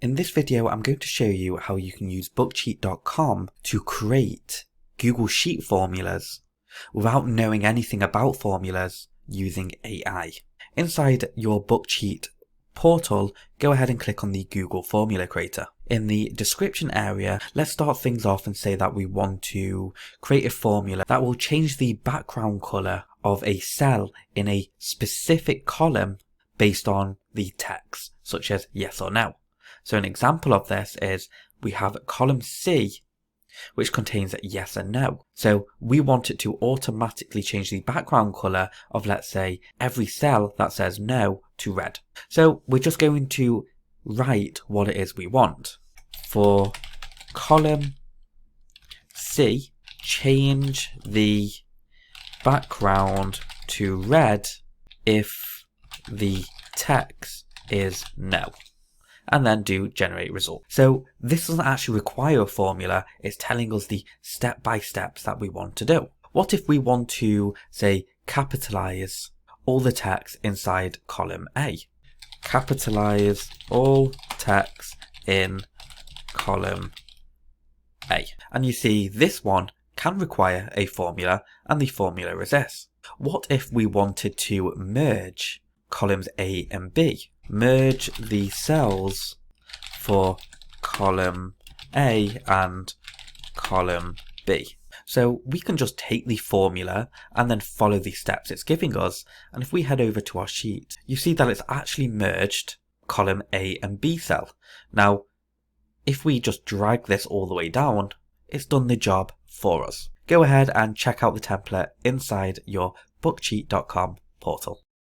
In this video, I'm going to show you how you can use bookcheat.com to create Google Sheet formulas without knowing anything about formulas using AI. Inside your Bookcheat portal, go ahead and click on the Google Formula Creator. In the description area, let's start things off and say that we want to create a formula that will change the background color of a cell in a specific column based on the text, such as yes or no. So an example of this is we have column C, which contains yes and no. So we want it to automatically change the background color of, let's say, every cell that says no to red. So we're just going to write what it is we want. For column C, change the background to red if the text is no, and then do generate result. So this doesn't actually require a formula, it's telling us the step-by-steps that we want to do. What if we want to, say, capitalize all the text inside column A? Capitalize all text in column A. And you see this one can require a formula, and the formula is this. What if we wanted to merge columns A and B? Merge the cells for column A and column B. So we can just take the formula and then follow the steps it's giving us, and if we head over to our sheet, you see that it's actually merged column A and B cell. Now, if we just drag this all the way down, it's done the job for us. Go ahead and check out the template inside your bookcheat.com portal.